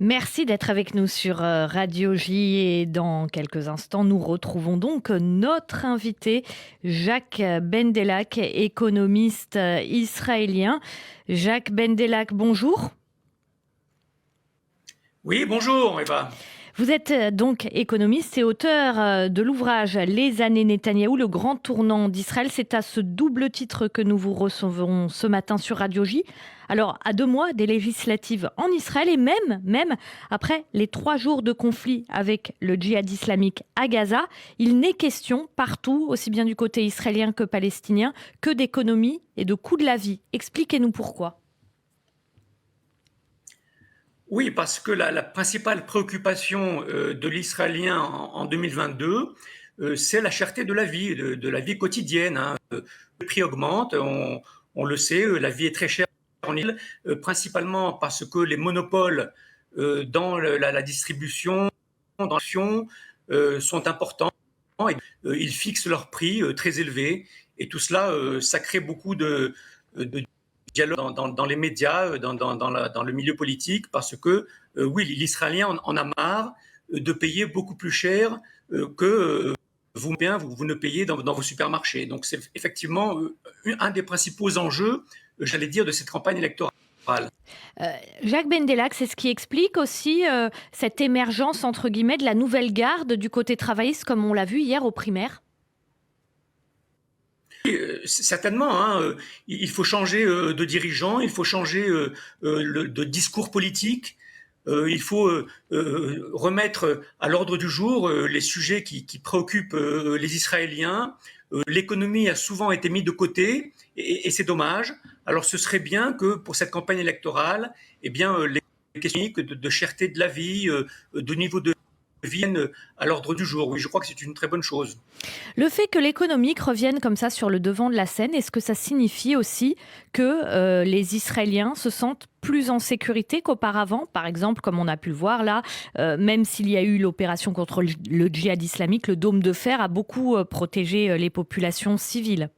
Merci d'être avec nous sur Radio J et dans quelques instants, nous retrouvons donc notre invité Jacques Bendelak, économiste israélien. Jacques Bendelak, bonjour. Oui, bonjour Eva. Vous êtes donc économiste et auteur de l'ouvrage Les années Netanyahou, le grand tournant d'Israël. C'est à ce double titre que nous vous recevons ce matin sur Radio J. Alors, à 2 mois des législatives en Israël et même après les 3 jours de conflit avec le djihad islamique à Gaza, il n'est question partout, aussi bien du côté israélien que palestinien, que d'économie et de coût de la vie. Expliquez-nous pourquoi. Oui, parce que la principale préoccupation de l'Israélien en 2022, c'est la cherté de la vie, de la vie quotidienne, hein. Le prix augmente, on le sait, la vie est très chère en Israël, principalement parce que les monopoles dans la distribution, dans l'action, sont importants. Et, ils fixent leurs prix très élevés. Et tout cela, ça crée beaucoup de dialogue dans les médias, dans le milieu politique, parce que oui, l'Israélien en a marre de payer beaucoup plus cher que vous ne payez dans vos supermarchés. Donc c'est effectivement un des principaux enjeux, j'allais dire, de cette campagne électorale. Jacques Bendelak, c'est ce qui explique aussi cette émergence, entre guillemets, de la nouvelle garde du côté travailliste, comme on l'a vu hier aux primaires. Certainement, hein, il faut changer de dirigeant, il faut changer de discours politique, il faut remettre à l'ordre du jour les sujets qui préoccupent les Israéliens. L'économie a souvent été mise de côté et c'est dommage. Alors ce serait bien que pour cette campagne électorale, eh bien, les questions de cherté de la vie, de niveau de viennent à l'ordre du jour. Oui, je crois que c'est une très bonne chose. Le fait que l'économique revienne comme ça sur le devant de la scène, est-ce que ça signifie aussi que les Israéliens se sentent plus en sécurité qu'auparavant, par exemple, comme on a pu le voir là, même s'il y a eu l'opération contre le djihad islamique, le dôme de fer a beaucoup protégé les populations civiles.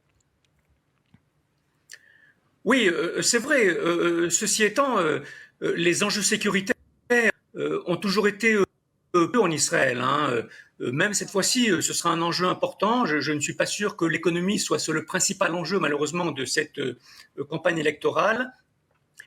Oui, c'est vrai. Ceci étant, les enjeux sécuritaires ont toujours été peu en Israël, hein. Même cette fois-ci, ce sera un enjeu important. Je ne suis pas sûr que l'économie soit le principal enjeu, malheureusement, de cette campagne électorale.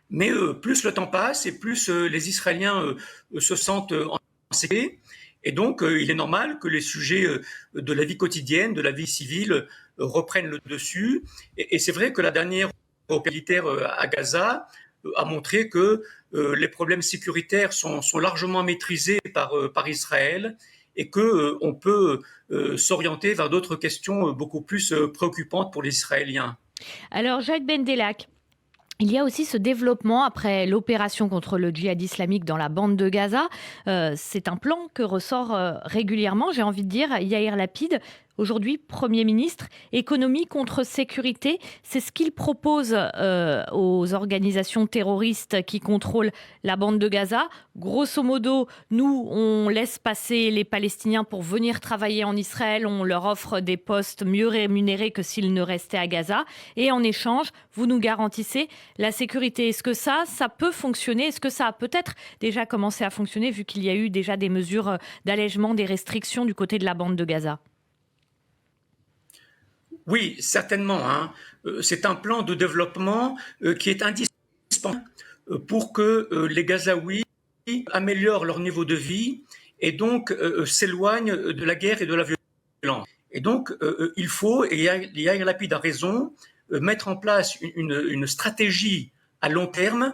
Mais plus le temps passe et plus les Israéliens se sentent en sécurité. Et donc, il est normal que les sujets de la vie quotidienne, de la vie civile, reprennent le dessus. Et c'est vrai que la dernière opération militaire à Gaza a montré que les problèmes sécuritaires sont largement maîtrisés par Israël et qu'on peut s'orienter vers d'autres questions beaucoup plus préoccupantes pour les Israéliens. Alors Jacques Bendelak, il y a aussi ce développement après l'opération contre le djihad islamique dans la bande de Gaza. C'est un plan que ressort régulièrement, j'ai envie de dire, Yair Lapid, aujourd'hui Premier ministre, économie contre sécurité. C'est ce qu'il propose aux organisations terroristes qui contrôlent la bande de Gaza. Grosso modo, nous, on laisse passer les Palestiniens pour venir travailler en Israël. On leur offre des postes mieux rémunérés que s'ils ne restaient à Gaza. Et en échange, vous nous garantissez la sécurité. Est-ce que ça peut fonctionner? Est-ce que ça a peut-être déjà commencé à fonctionner vu qu'il y a eu déjà des mesures d'allègement des restrictions du côté de la bande de Gaza? Oui, certainement, hein. C'est un plan de développement qui est indispensable pour que les Gazaouis améliorent leur niveau de vie et donc s'éloignent de la guerre et de la violence. Et donc, il faut, et Yair Lapid a raison, mettre en place une stratégie à long terme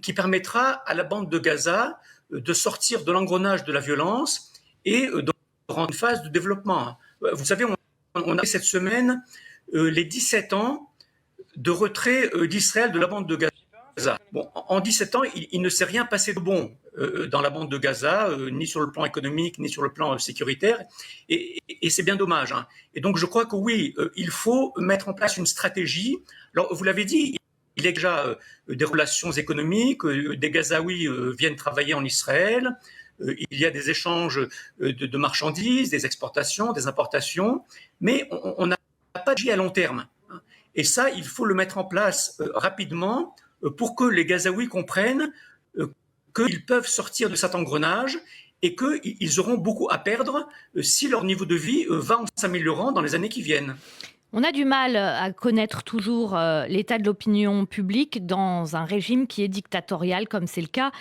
qui permettra à la bande de Gaza de sortir de l'engrenage de la violence et de rentrer une phase de développement. Vous savez, on a cette semaine les 17 ans de retrait d'Israël de la bande de Gaza. Bon, en 17 ans, il ne s'est rien passé de bon dans la bande de Gaza, ni sur le plan économique, ni sur le plan sécuritaire, et c'est bien dommage, hein. Et donc je crois que oui, il faut mettre en place une stratégie. Alors vous l'avez dit, il y a déjà des relations économiques, des Gazaouis viennent travailler en Israël, il y a des échanges de marchandises, des exportations, des importations, mais on n'a pas d'agir à long terme. Et ça, il faut le mettre en place rapidement pour que les Gazaouis comprennent qu'ils peuvent sortir de cet engrenage et qu'ils auront beaucoup à perdre si leur niveau de vie va en s'améliorant dans les années qui viennent. On a du mal à connaître toujours l'état de l'opinion publique dans un régime qui est dictatorial, comme c'est le cas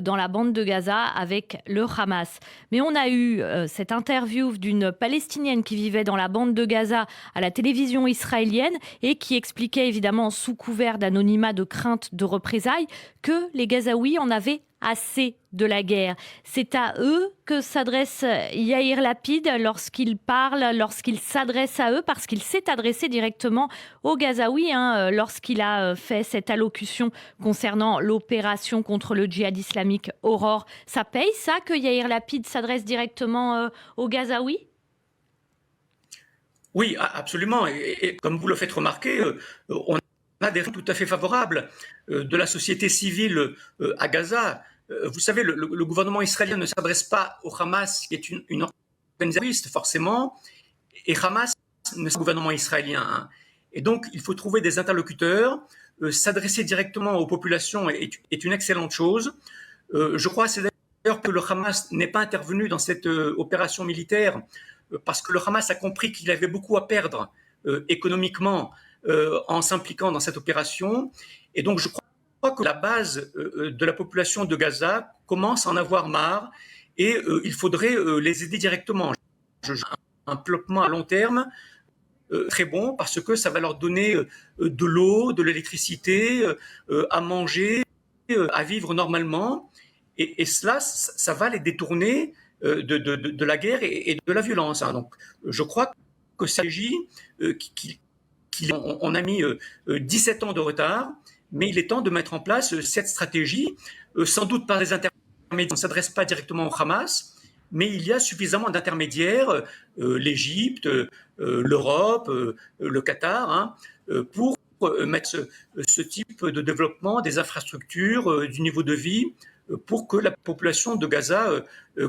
dans la bande de Gaza avec le Hamas. Mais on a eu cette interview d'une Palestinienne qui vivait dans la bande de Gaza à la télévision israélienne et qui expliquait évidemment sous couvert d'anonymat, de crainte de représailles, que les Gazaouis en avaient assez de la guerre. C'est à eux que s'adresse Yair Lapid lorsqu'il parle, lorsqu'il s'adresse à eux, parce qu'il s'est adressé directement aux Gazaouis lorsqu'il a fait cette allocution concernant l'opération contre le djihad islamique Aurore. Ça paye ça que Yair Lapid s'adresse directement aux Gazaouis ? Oui, absolument. Et comme vous le faites remarquer, on a des réponses tout à fait favorables de la société civile à Gaza. Vous savez, le gouvernement israélien ne s'adresse pas au Hamas, qui est une organisation forcément, et Hamas ne c'est pas le gouvernement israélien. Hein. Et donc, il faut trouver des interlocuteurs. S'adresser directement aux populations est une excellente chose. Je crois, c'est d'ailleurs que le Hamas n'est pas intervenu dans cette opération militaire parce que le Hamas a compris qu'il avait beaucoup à perdre économiquement en s'impliquant dans cette opération. Et donc, je crois que la base de la population de Gaza commence à en avoir marre et il faudrait les aider directement. Un développement à long terme très bon parce que ça va leur donner de l'eau, de l'électricité, à manger, à vivre normalement. Et cela, ça va les détourner de la guerre et de la violence. Hein. Donc, je crois que ça s'agit on a mis 17 ans de retard, mais il est temps de mettre en place cette stratégie, sans doute par les intermédiaires. On ne s'adresse pas directement au Hamas, mais il y a suffisamment d'intermédiaires, l'Égypte, l'Europe, le Qatar, hein, pour mettre ce type de développement des infrastructures, du niveau de vie, pour que la population de Gaza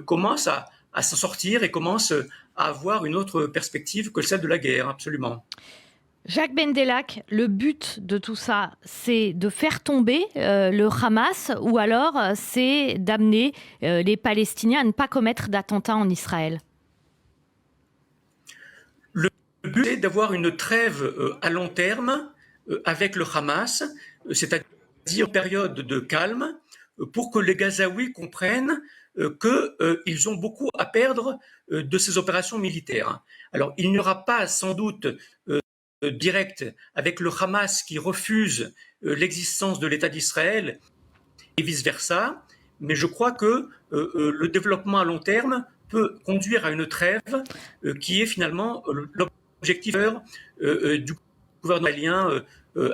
commence à s'en sortir et commence à avoir une autre perspective que celle de la guerre, absolument. Jacques Bendelak, le but de tout ça, c'est de faire tomber le Hamas ou alors c'est d'amener les Palestiniens à ne pas commettre d'attentats en Israël? Le but est d'avoir une trêve à long terme avec le Hamas, c'est-à-dire une période de calme, pour que les Gazaouis comprennent qu'ils ont beaucoup à perdre de ces opérations militaires. Alors, il n'y aura pas sans doute direct avec le Hamas qui refuse l'existence de l'État d'Israël et vice-versa, mais je crois que le développement à long terme peut conduire à une trêve qui est finalement l'objectif du gouvernement israélien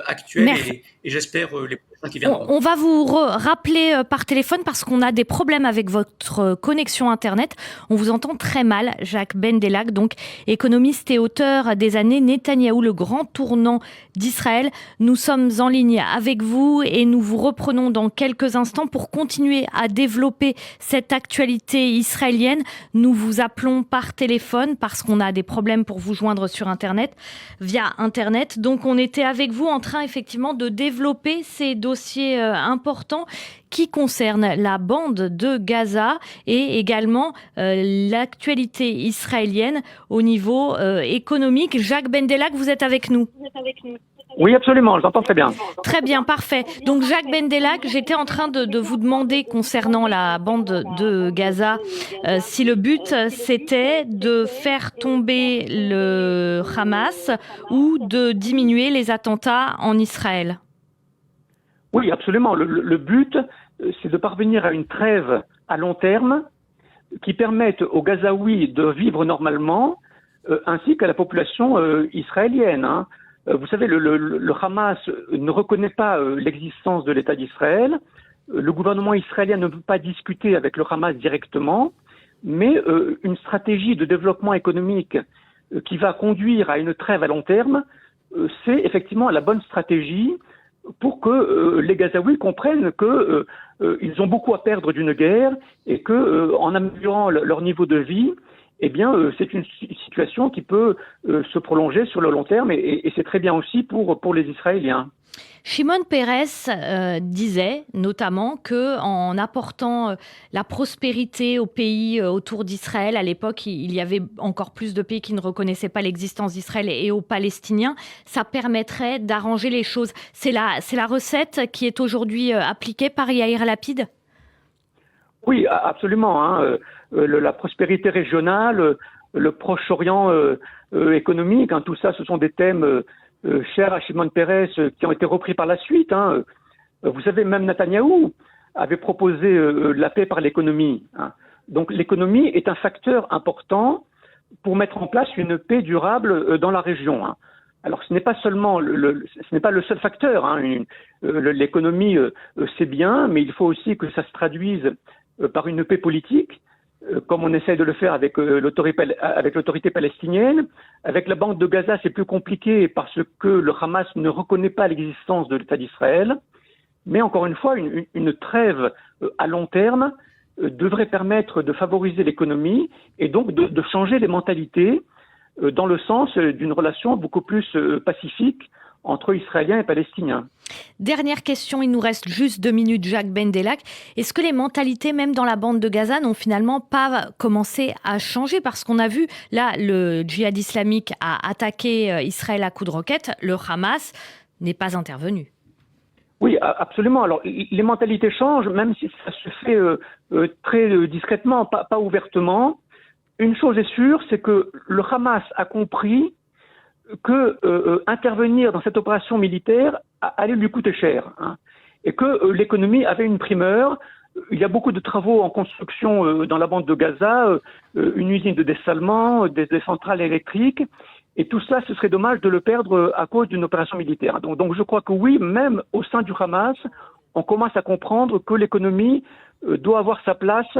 actuel et j'espère les prochains qui viendront. On va vous rappeler par téléphone parce qu'on a des problèmes avec votre connexion Internet. On vous entend très mal, Jacques Bendelak, donc économiste et auteur des années Netanyahou, le grand tournant d'Israël. Nous sommes en ligne avec vous et nous vous reprenons dans quelques instants pour continuer à développer cette actualité israélienne. Nous vous appelons par téléphone parce qu'on a des problèmes pour vous joindre sur Internet, via Internet. Donc on était avec vous en train effectivement de développer ces dossiers importants qui concernent la bande de Gaza et également l'actualité israélienne au niveau économique. Jacques Bendelak, vous êtes avec nous? Oui, absolument, je l'entends très bien. Très bien, parfait. Donc Jacques Bendelak, j'étais en train de vous demander concernant la bande de Gaza si le but c'était de faire tomber le Hamas ou de diminuer les attentats en Israël. Oui, absolument. Le but, c'est de parvenir à une trêve à long terme qui permette aux Gazaouis de vivre normalement, ainsi qu'à la population israélienne. Hein. Vous savez, le Hamas ne reconnaît pas l'existence de l'État d'Israël. Le gouvernement israélien ne peut pas discuter avec le Hamas directement, mais une stratégie de développement économique qui va conduire à une trêve à long terme, c'est effectivement la bonne stratégie pour que les Gazaouis comprennent qu'ils ont beaucoup à perdre d'une guerre et que, en améliorant leur niveau de vie, eh bien, c'est une situation qui peut se prolonger sur le long terme et c'est très bien aussi pour les Israéliens. Shimon Peres disait notamment que en apportant la prospérité aux pays autour d'Israël, à l'époque il y avait encore plus de pays qui ne reconnaissaient pas l'existence d'Israël et aux Palestiniens, ça permettrait d'arranger les choses. C'est la recette qui est aujourd'hui appliquée par Yair Lapid ? Oui, absolument. Hein. La prospérité régionale, le Proche-Orient économique, hein, tout ça, ce sont des thèmes chers à Shimon Peres qui ont été repris par la suite. Hein. Vous savez, même Netanyahou avait proposé la paix par l'économie. Hein. Donc l'économie est un facteur important pour mettre en place une paix durable dans la région. Hein. Alors ce n'est pas seulement ce n'est pas le seul facteur. Hein. L'économie, c'est bien, mais il faut aussi que ça se traduise par une paix politique, comme on essaie de le faire avec l'autorité palestinienne. Avec la bande de Gaza, c'est plus compliqué parce que le Hamas ne reconnaît pas l'existence de l'État d'Israël. Mais encore une fois, une trêve à long terme devrait permettre de favoriser l'économie et donc de changer les mentalités dans le sens d'une relation beaucoup plus pacifique entre Israéliens et Palestiniens. Dernière question, il nous reste juste 2 minutes, Jacques Bendelak. Est-ce que les mentalités, même dans la bande de Gaza, n'ont finalement pas commencé à changer ? Parce qu'on a vu, là, le djihad islamique a attaqué Israël à coups de roquettes, le Hamas n'est pas intervenu. Oui, absolument. Alors, les mentalités changent, même si ça se fait très discrètement, pas ouvertement. Une chose est sûre, c'est que le Hamas a compris que intervenir dans cette opération militaire allait lui coûter cher, hein, et que l'économie avait une primeur. Il y a beaucoup de travaux en construction dans la bande de Gaza, une usine de dessalement, des centrales électriques, et tout ça, ce serait dommage de le perdre à cause d'une opération militaire. Donc je crois que oui, même au sein du Hamas, on commence à comprendre que l'économie doit avoir sa place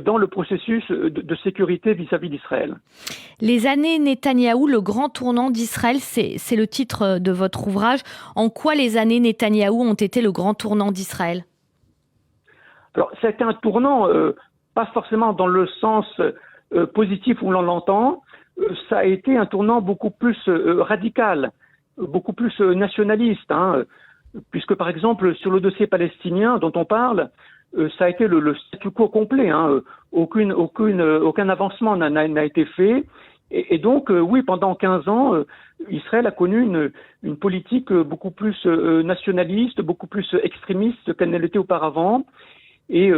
dans le processus de sécurité vis-à-vis d'Israël. Les années Netanyahou, le grand tournant d'Israël, c'est le titre de votre ouvrage. En quoi les années Netanyahou ont été le grand tournant d'Israël ? Alors, ça a été un tournant, pas forcément dans le sens positif où l'on l'entend, ça a été un tournant beaucoup plus radical, beaucoup plus nationaliste, hein, puisque par exemple, sur le dossier palestinien dont on parle, ça a été le statu quo complet, hein. Aucun avancement n'a été fait. Et donc, oui, pendant 15 ans, Israël a connu une politique beaucoup plus nationaliste, beaucoup plus extrémiste qu'elle ne l'était auparavant. Et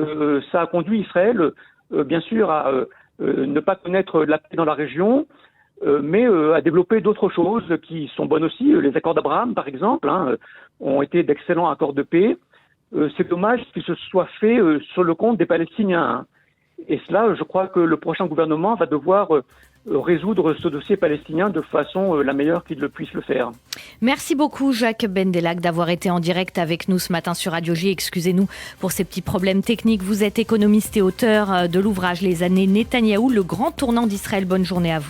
ça a conduit Israël, bien sûr, à ne pas connaître la paix dans la région, mais à développer d'autres choses qui sont bonnes aussi. Les accords d'Abraham, par exemple, hein, ont été d'excellents accords de paix. C'est dommage qu'il se soit fait sur le compte des Palestiniens. Hein. Et cela, je crois que le prochain gouvernement va devoir résoudre ce dossier palestinien de façon la meilleure qu'il puisse le faire. Merci beaucoup Jacques Bendelak d'avoir été en direct avec nous ce matin sur Radio J. Excusez-nous pour ces petits problèmes techniques. Vous êtes économiste et auteur de l'ouvrage Les années Netanyahou, le grand tournant d'Israël. Bonne journée à vous.